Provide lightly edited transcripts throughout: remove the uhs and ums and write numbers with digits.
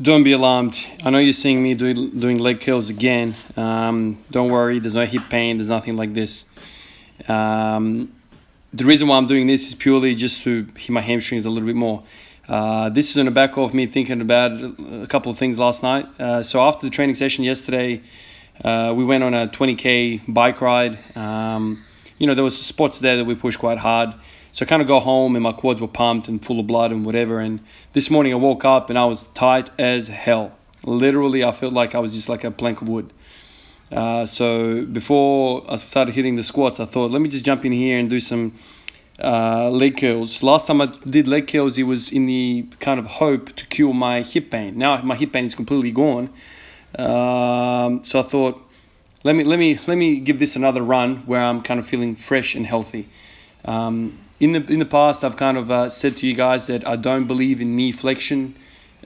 Don't be alarmed. I know you're seeing me doing leg curls again. Don't worry, there's no hip pain, there's nothing like this. The reason why I'm doing this is purely just to hit my hamstrings a little bit more. This is on the back of me thinking about a couple of things last night. So after the training session yesterday, we went on a 20k bike ride. There was spots there that we pushed quite hard. So I kind of got home and my quads were pumped and full of blood and whatever. And this morning I woke up and I was tight as hell. Literally, I felt like I was just like a plank of wood. So before I started hitting the squats, I thought, let me just jump in here and do some leg curls. Last time I did leg curls, it was in the kind of hope to cure my hip pain. Now my hip pain is completely gone. So I thought, let me give this another run where I'm kind of feeling fresh and healthy. In the past, I've kind of said to you guys that I don't believe in knee flexion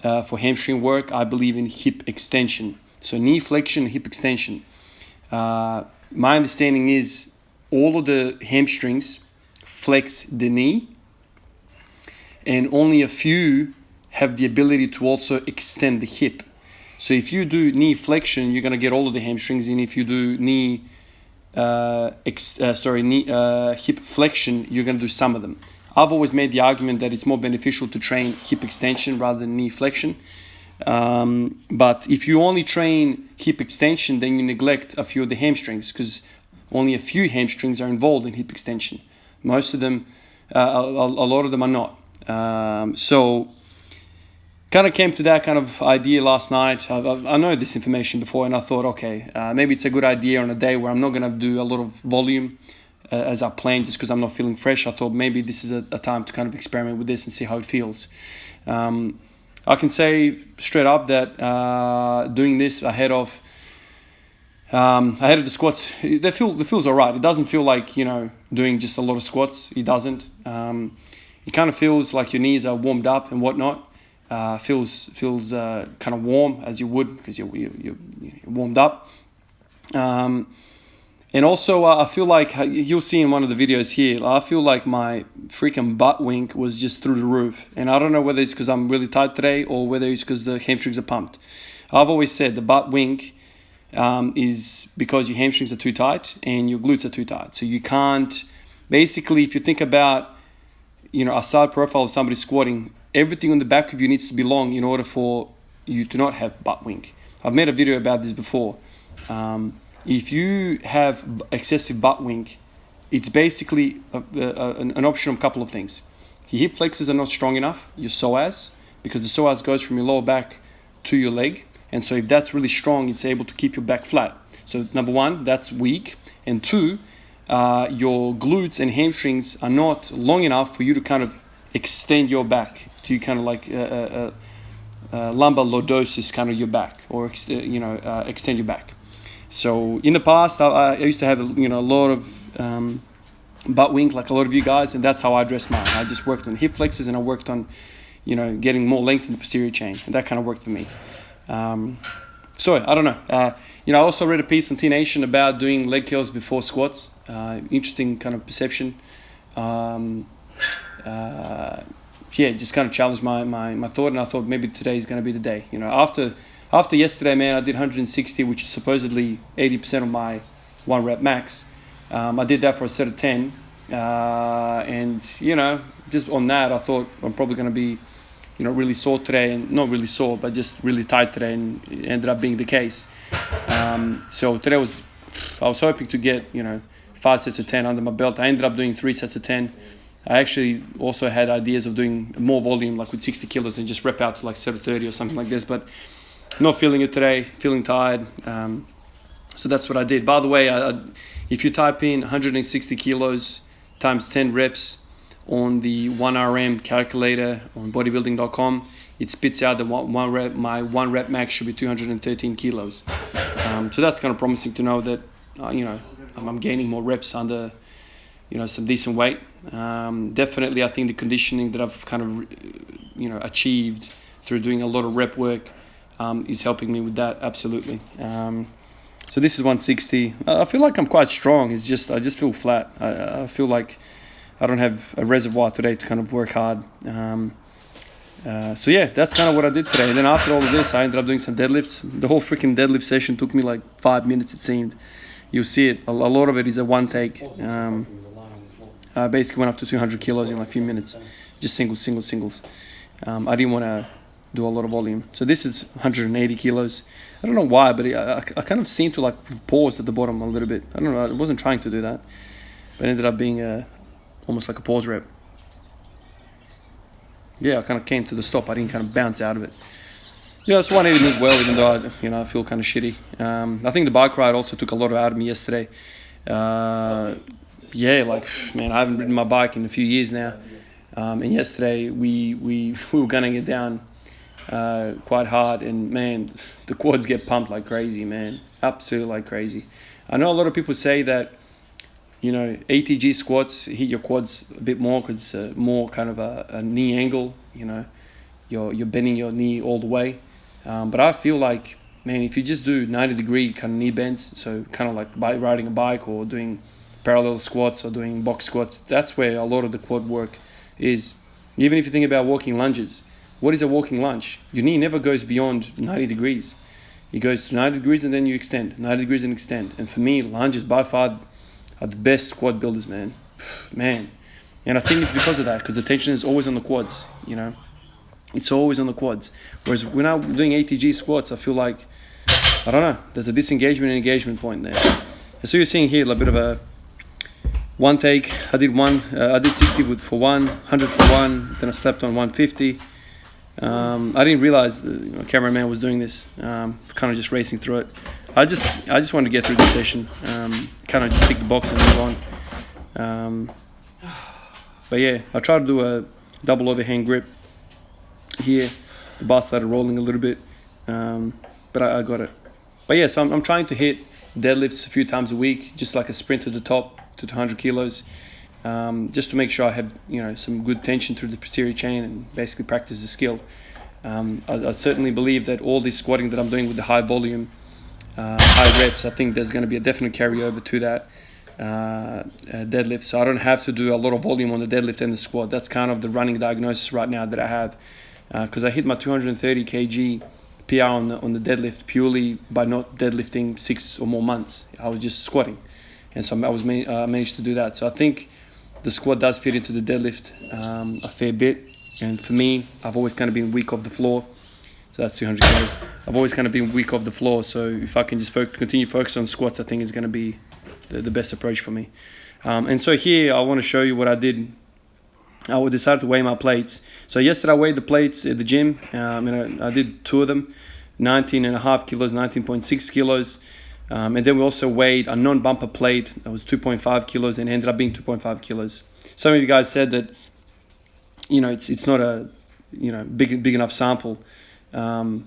for hamstring work. I believe in hip extension. So knee flexion, hip extension. My understanding is all of the hamstrings flex the knee, and only a few have the ability to also extend the hip. So if you do knee flexion, you're going to get all of the hamstrings, and if you do hip flexion, you're going to do some of them. I've always made the argument that it's more beneficial to train hip extension rather than knee flexion. But if you only train hip extension, then you neglect a few of the hamstrings, because only a few hamstrings are involved in hip extension. Most of them, a lot of them are not. So kind of came to that kind of idea last night. I know this information before, and I thought, okay, maybe it's a good idea on a day where I'm not going to do a lot of volume as I planned, just because I'm not feeling fresh. I thought maybe this is a time to kind of experiment with this and see how it feels. I can say straight up that doing this ahead of the squats, it feels all right. It doesn't feel like, doing just a lot of squats. It doesn't. It kind of feels like your knees are warmed up and whatnot. Feels kind of warm, as you would, because you're warmed up. And also, I feel like, you'll see in one of the videos here, I feel like my freaking butt wink was just through the roof. And I don't know whether it's because I'm really tight today or whether it's because the hamstrings are pumped. I've always said the butt wink is because your hamstrings are too tight and your glutes are too tight. So you can't, basically, if you think about, a side profile of somebody squatting, everything on the back of you needs to be long in order for you to not have butt wink. I've made a video about this before. If you have excessive butt wink, it's basically an option of a couple of things. Your hip flexors are not strong enough, your psoas, because the psoas goes from your lower back to your leg. And so if that's really strong, it's able to keep your back flat. So number one, that's weak. And two, your glutes and hamstrings are not long enough for you to kind of extend your back to kind of like lumbar lordosis, kind of your back, or extend your back. So in the past, I used to have a lot of butt wink, like a lot of you guys, and that's how I addressed mine. I just worked on hip flexors and I worked on getting more length in the posterior chain, and that kind of worked for me. So I don't know. I also read a piece on T Nation about doing leg curls before squats. Interesting kind of perception. Just kind of challenged my thought, and I thought maybe today is going to be the day. After yesterday, man, I did 160, which is supposedly 80% of my 1 rep max. I did that for a set of 10, and just on that, I thought I'm probably going to be really sore today, and not really sore, but just really tight today, and it ended up being the case. So today I was hoping to get 5 sets of 10 under my belt. I ended up doing 3 sets of 10. I actually also had ideas of doing more volume, like with 60 kilos, and just rep out to like set of 30 or something like this, but not feeling it today, feeling tired. So that's what I did. By the way, if you type in 160 kilos times 10 reps on the 1RM calculator on bodybuilding.com, it spits out that my 1 rep max should be 213 kilos. So that's kind of promising to know that, I'm gaining more reps under, some decent weight. Definitely, I think the conditioning that I've kind of, achieved through doing a lot of rep work is helping me with that, absolutely. So this is 160. I feel like I'm quite strong. It's just I just feel flat. I feel like I don't have a reservoir today to kind of work hard. So yeah, that's kind of what I did today. And then after all of this, I ended up doing some deadlifts. The whole freaking deadlift session took me like 5 minutes, it seemed. You'll see it. A lot of it is a one take. I basically went up to 200 kilos in like a few minutes. Just singles. I didn't want to do a lot of volume. So this is 180 kilos. I don't know why, but I kind of seemed to like pause at the bottom a little bit. I don't know. I wasn't trying to do that. But it ended up being almost like a pause rep. Yeah, I kind of came to the stop. I didn't kind of bounce out of it. Yeah, so 180 moved well, even though I feel kind of shitty. I think the bike ride also took a lot out of me yesterday. Yeah, like, man, I haven't ridden my bike in a few years now. And yesterday we were gunning it down quite hard, and man, the quads get pumped like crazy, man. Absolutely like crazy. I know a lot of people say that, ATG squats hit your quads a bit more because it's more kind of a knee angle. You're bending your knee all the way. But I feel like, man, if you just do 90-degree kind of knee bends, so kind of like riding a bike or doing parallel squats or doing box squats, that's where a lot of the quad work is. Even if you think about walking lunges, what is a walking lunge? Your knee never goes beyond 90 degrees. It goes to 90 degrees and then you extend, 90 degrees and extend. And for me, lunges by far are the best quad builders, man. And I think it's because of that, because the tension is always on the quads, It's always on the quads. Whereas when I'm doing ATG squats, I feel like, I don't know, there's a disengagement and engagement point there. And so you're seeing here a bit of a one take. I did 60 for one, 100 for one, then I slept on 150. I didn't realize the cameraman was doing this, kind of just racing through it. I just wanted to get through the session, kind of just tick the box and move on. But yeah, I tried to do a double overhand grip here. The bar started rolling a little bit, but I got it. But yeah, so I'm trying to hit deadlifts a few times a week, just like a sprint to the top to 200 kilos, just to make sure I have some good tension through the posterior chain and basically practice the skill. I certainly believe that all this squatting that I'm doing with the high volume, high reps, I think there's going to be a definite carryover to that deadlift. So I don't have to do a lot of volume on the deadlift and the squat. That's kind of the running diagnosis right now that I have, because I hit my 230 kg PR on the deadlift purely by not deadlifting 6 or more months. I was just squatting, and so I managed to do that. So I think the squat does fit into the deadlift a fair bit. And for me, I've always kind of been weak off the floor. So that's 200 kilos. I've always kind of been weak off the floor. So if I can just continue focus on squats, I think it's going to be the best approach for me. And so here I want to show you what I did. I decided to weigh my plates. So yesterday I weighed the plates at the gym, and I did 2 of them, 19.5 kilos, 19.6 kilos. And then we also weighed a non-bumper plate that was 2.5 kilos and ended up being 2.5 kilos. Some of you guys said that, it's not a, big enough sample. Well,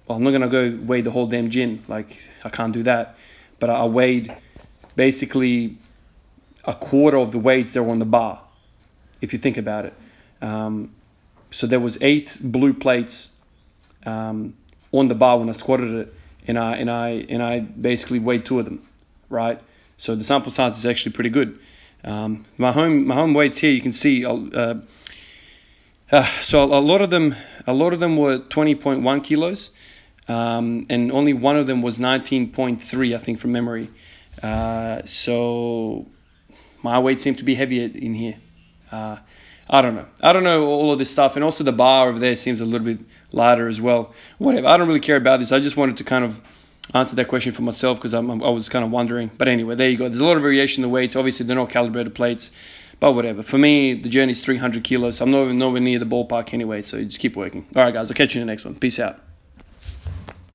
I'm not going to go weigh the whole damn gym. Like, I can't do that. But I weighed basically a quarter of the weights that were on the bar, if you think about it. So there was 8 blue plates on the bar when I squatted it, and I basically weighed 2 of them, right? So the sample size is actually pretty good. My home weights here, you can see. So a lot of them were 20.1 kilos, and only one of them was 19.3, I think, from memory. So my weight seemed to be heavier in here. I don't know all of this stuff, and also the bar over there seems a little bit lighter as well. Whatever, I don't really care about this. I just wanted to kind of answer that question for myself because I was kind of wondering. But anyway, there you go. There's a lot of variation in the weights. Obviously, they're not calibrated plates, but whatever. For me, the journey is 300 kilos. So I'm not even nowhere near the ballpark anyway, so just keep working. All right, guys, I'll catch you in the next one. Peace out.